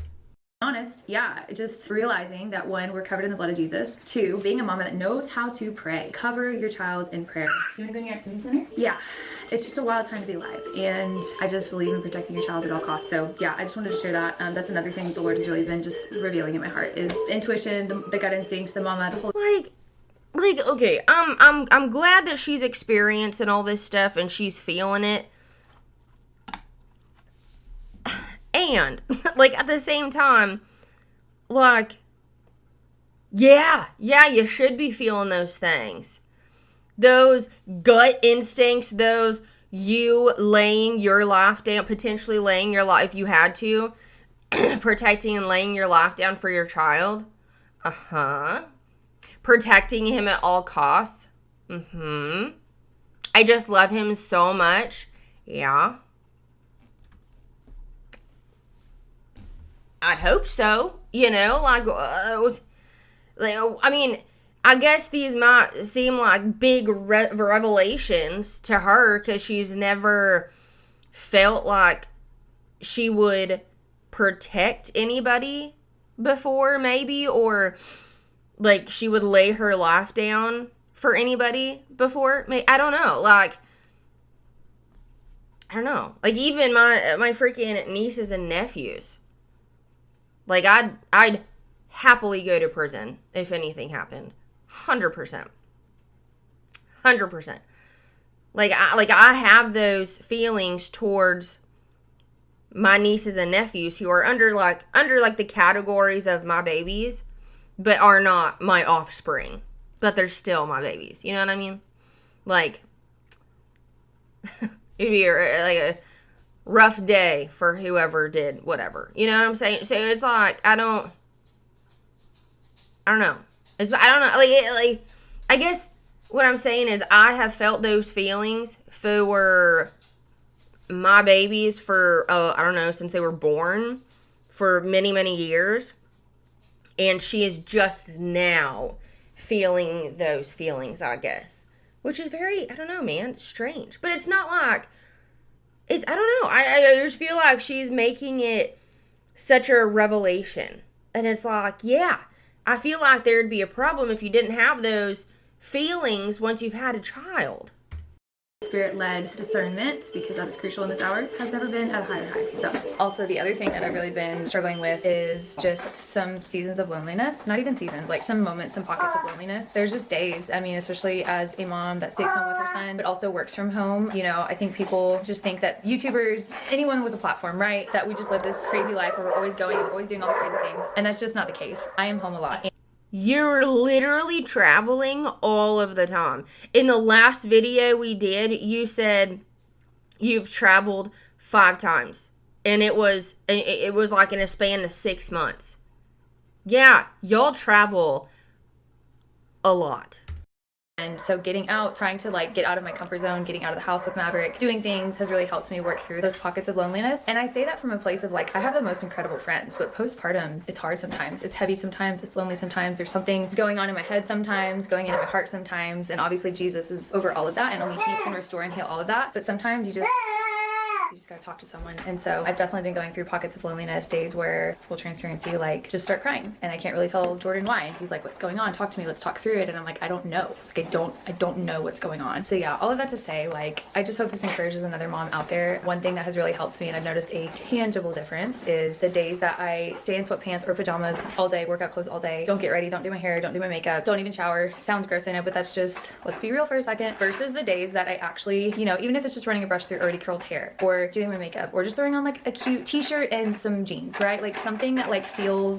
Honest, yeah, just realizing that 1, we're covered in the blood of Jesus. 2, being a mama that knows how to pray. Cover your child in prayer. Do you want to go in your activity center? Yeah, it's just a wild time to be alive, and I just believe in protecting your child at all costs. So yeah, I just wanted to share that. That's another thing the Lord has really been just revealing in my heart, is intuition, the gut instinct, the mama, the whole. Like, okay, I'm glad that she's experiencing all this stuff and she's feeling it. And, like, at the same time, like, yeah, you should be feeling those things. Those gut instincts, those you laying your life down, potentially laying your life, if you had to, protecting and laying your life down for your child. Protecting him at all costs. I just love him so much. Yeah. I'd hope so. You know, I mean, I guess these might seem like big revelations to her because she's never felt like she would protect anybody before, maybe, or like she would lay her life down for anybody before. I don't know. Like, I don't know. Like, even my freaking nieces and nephews. Like, I'd happily go to prison if anything happened. 100%. 100%. Like I have those feelings towards my nieces and nephews who are under the categories of my babies, but are not my offspring. But they're still my babies. You know what I mean? Like, it'd be a rough day for whoever did whatever. You know what I'm saying? So it's like, I don't know. I don't know. I guess what I'm saying is I have felt those feelings for my babies for, I don't know, since they were born, for many, many years. And she is just now feeling those feelings, I guess. Which is very, I don't know, man, strange. But it's not like, I don't know. I just feel like she's making it such a revelation. And it's like, yeah, I feel like there'd be a problem if you didn't have those feelings once you've had a child. Spirit-led discernment, because that is crucial in this hour, has never been at a higher high. So, also the other thing that I've really been struggling with is just some seasons of loneliness. Not even seasons, like some moments, some pockets of loneliness. There's just days, I mean, especially as a mom that stays home with her son, but also works from home. You know, I think people just think that YouTubers, anyone with a platform, right, that we just live this crazy life where we're always going, we're always doing all the crazy things. And that's just not the case. I am home a lot. You're literally traveling all of the time. In the last video we did, you said you've traveled 5 times. And it was like in a span of 6 months. Yeah, y'all travel a lot. And so getting out, trying to like get out of my comfort zone, getting out of the house with Maverick, doing things has really helped me work through those pockets of loneliness. And I say that from a place of like, I have the most incredible friends, but postpartum, it's hard sometimes. It's heavy sometimes. It's lonely sometimes. There's something going on in my head sometimes, going into my heart sometimes. And obviously Jesus is over all of that, and only he can restore and heal all of that. But sometimes you just gotta talk to someone. And so I've definitely been going through pockets of loneliness, days where, full transparency, like just start crying, and I can't really tell Jordan why. And he's like, what's going on? Talk to me, let's talk through it. And I'm like, I don't know. Like I don't know what's going on. So yeah, all of that to say, like, I just hope this encourages another mom out there. One thing that has really helped me, and I've noticed a tangible difference, is the days that I stay in sweatpants or pajamas all day, workout clothes all day, don't get ready, don't do my hair, don't do my makeup, don't even shower. Sounds gross, I know, but that's just, let's be real for a second, versus the days that I actually, you know, even if it's just running a brush through already curled hair, or doing my makeup, or just throwing on like a cute t-shirt and some jeans, right? Like something that like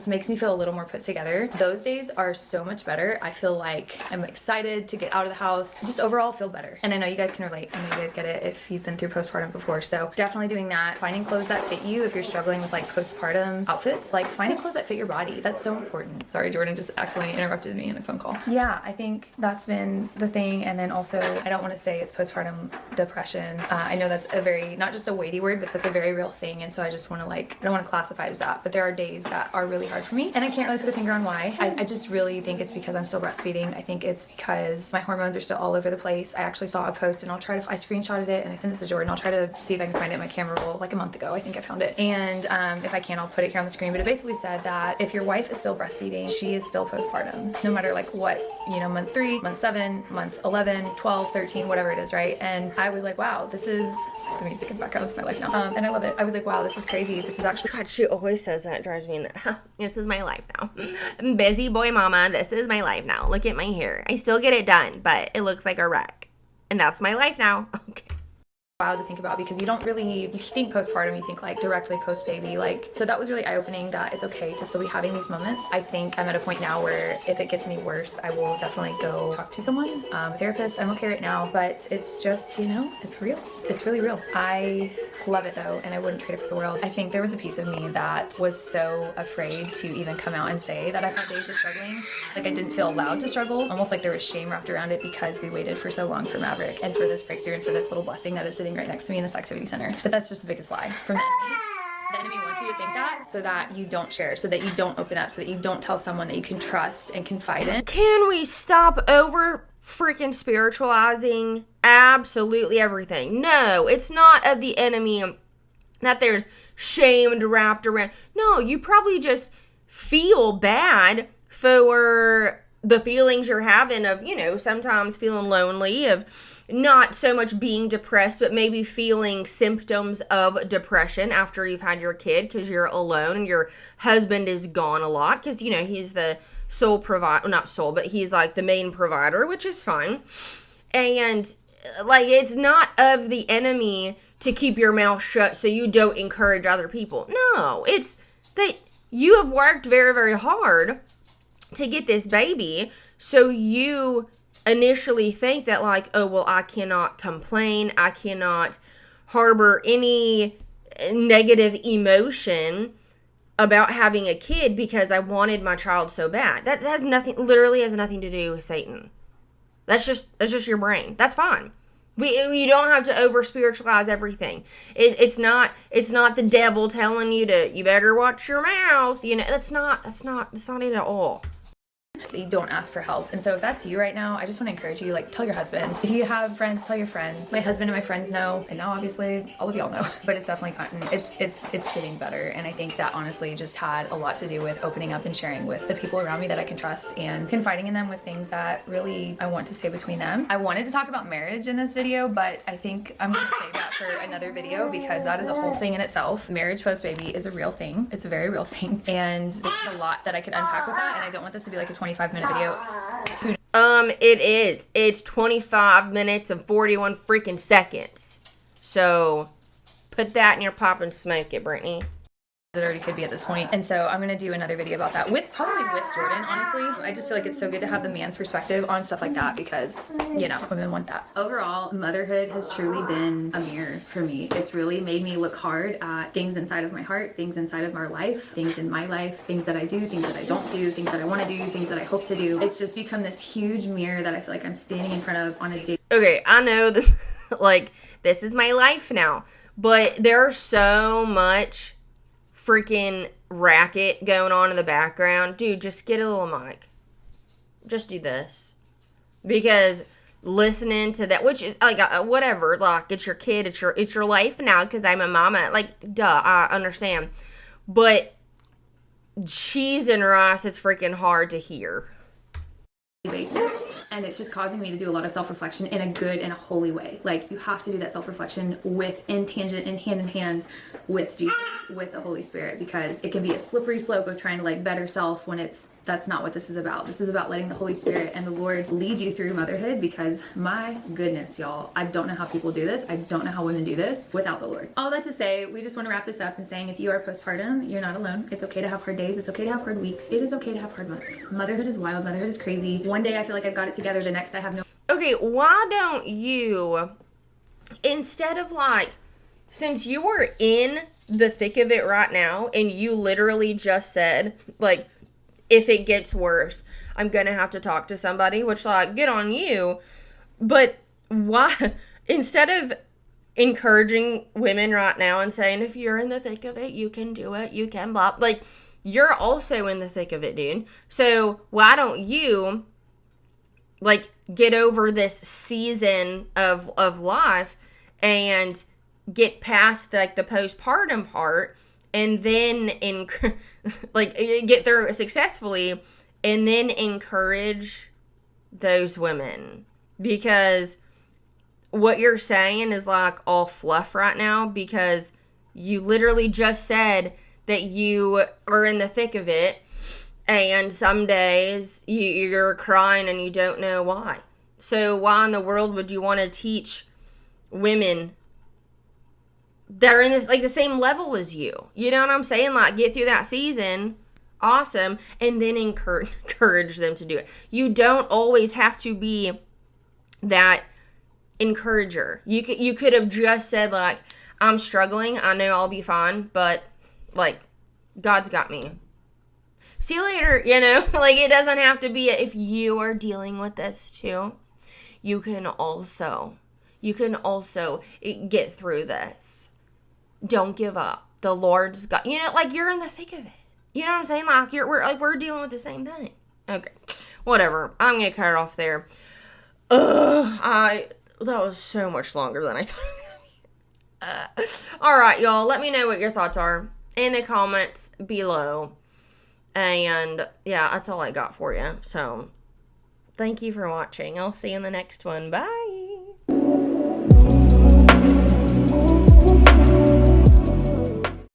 makes me feel a little more put together. Those days are so much better. I feel like I'm excited to get out of the house, just overall feel better. And I know you guys can relate. I know you guys get it if you've been through postpartum before. So definitely doing that. Finding clothes that fit you. If you're struggling with like postpartum outfits, like finding clothes that fit your body. That's so important. Sorry, Jordan just accidentally interrupted me in a phone call. Yeah, I think that's been the thing. And then also, I don't want to say it's postpartum depression. I know that's a very, not just a weighty word, but that's a very real thing. And so I just want to I don't want to classify it as that, but there are days that are really hard for me, and I can't really put a finger on why. I just really think it's because I'm still breastfeeding. I think it's because my hormones are still all over the place. I actually saw a post, and I screenshotted it and I sent it to Jordan. I'll try to see if I can find it in my camera roll like a month ago. I think I found it. And if I can, I'll put it here on the screen. But it basically said that if your wife is still breastfeeding, she is still postpartum, no matter like what, you know, month 3, month 7, month 11, 12, 13, whatever it is, right? And I was like, wow, this is the music in the background. It's my life now. And I love it. I was like, wow, this is crazy. This is actually, God, she always says that. It drives me nuts. This is my life now. I'm busy boy mama. This is my life now. Look at my hair. I still get it done, but it looks like a wreck. And that's my life now. Okay. wild to think about, because you think postpartum, you think like directly post baby, like, so that was really eye-opening that it's okay to still be having these moments. I think I'm at a point now where if it gets any worse, I will definitely go talk to someone, a therapist. I'm okay right now, but it's just, it's real. It's really real. I love it though, and I wouldn't trade it for the world. I think there was a piece of me that was so afraid to even come out and say that I've had days of struggling. Like, I didn't feel allowed to struggle, almost like there was shame wrapped around it because we waited for so long for Maverick and for this breakthrough and for this little blessing that is sitting right next to me in this activity center. But that's just the biggest lie from the enemy. The enemy wants you to think that so that you don't share, so that you don't open up, so that you don't tell someone that you can trust and confide in. Can we stop over freaking spiritualizing absolutely everything? No, it's not of the enemy that there's shame wrapped around. No, you probably just feel bad for the feelings you're having of, sometimes feeling lonely, of not so much being depressed, but maybe feeling symptoms of depression after you've had your kid because you're alone and your husband is gone a lot because, he's the sole provider, not sole, but he's like the main provider, which is fine. And like, it's not of the enemy to keep your mouth shut so you don't encourage other people. No, it's that you have worked very, very hard to get this baby, so you initially think that like, oh, well, I cannot complain, I cannot harbor any negative emotion about having a kid because I wanted my child so bad. That has literally has nothing to do with Satan. That's just your brain. That's fine. You don't have to over spiritualize everything. It's not the devil telling you you better watch your mouth. That's not it at all. So that you don't ask for help. And so if that's you right now, I just want to encourage you, like, tell your husband. If you have friends, tell your friends. My husband and my friends know, and now obviously all of y'all know, but it's definitely gotten, it's getting better. And I think that honestly just had a lot to do with opening up and sharing with the people around me that I can trust and confiding in them with things that really I want to stay between them. I wanted to talk about marriage in this video, but I think I'm going to save that for another video because that is a whole thing in itself. Marriage post-baby is a real thing. It's a very real thing. And there's a lot that I could unpack with that. And I don't want this to be like a 25-minute video. It is. It's 25 minutes and 41 freaking seconds. So, put that in your pop and smoke it, Brittany. It already could be at this point. And so I'm going to do another video about that probably with Jordan, honestly. I just feel like it's so good to have the man's perspective on stuff like that because, women want that. Overall, motherhood has truly been a mirror for me. It's really made me look hard at things inside of my heart, things inside of our life, things in my life, things that I do, things that I don't do, things that I want to do, things that I hope to do. It's just become this huge mirror that I feel like I'm standing in front of on a day. Okay, I know that, like, this is my life now, but there's so much freaking racket going on in the background. Dude, just get a little mic. Just do this. Because listening to that, which is like whatever, like it's your kid, it's your life now because I'm a mama. Like, duh, I understand. But cheese and rice is freaking hard to hear. Basis, and it's just causing me to do a lot of self-reflection in a good and a holy way. Like, you have to do that self-reflection in tangent and hand in hand with Jesus, with the Holy Spirit, because it can be a slippery slope of trying to like better self when that's not what this is about. This is about letting the Holy Spirit and the Lord lead you through motherhood, because my goodness, y'all, I don't know how people do this. I don't know how women do this without the Lord. All that to say, we just want to wrap this up and saying, if you are postpartum, you're not alone. It's okay to have hard days. It's okay to have hard weeks. It is okay to have hard months. Motherhood is wild. Motherhood is crazy. One day I feel like I've got it together. The next I have no. Okay, why don't you, instead of like, since you were in the thick of it right now and you literally just said, like, if it gets worse, I'm gonna have to talk to somebody, which, like, good on you. But why, instead of encouraging women right now and saying, if you're in the thick of it, you can do it, you can blah, like, you're also in the thick of it, dude. So why don't you, like, get over this season of life and get past, like, the postpartum part, and then get through it successfully, and then encourage those women. Because what you're saying is like all fluff right now, because you literally just said that you are in the thick of it, and some days you're crying and you don't know why. So why in the world would you want to teach women that are in this, like, the same level as you. You know what I'm saying? Like, get through that season. Awesome. And then encourage them to do it. You don't always have to be that encourager. You could have just said, like, I'm struggling. I know I'll be fine, but, like, God's got me. See you later, you know? Like, it doesn't have to be, if you are dealing with this too, you can also get through this. Don't give up. The Lord's got, you know, like, you're in the thick of it. You know what I'm saying? Like, we're dealing with the same thing. Okay. Whatever. I'm going to cut it off there. That was so much longer than I thought it was going to be. All right, y'all. Let me know what your thoughts are in the comments below. And yeah, that's all I got for you. So thank you for watching. I'll see you in the next one. Bye.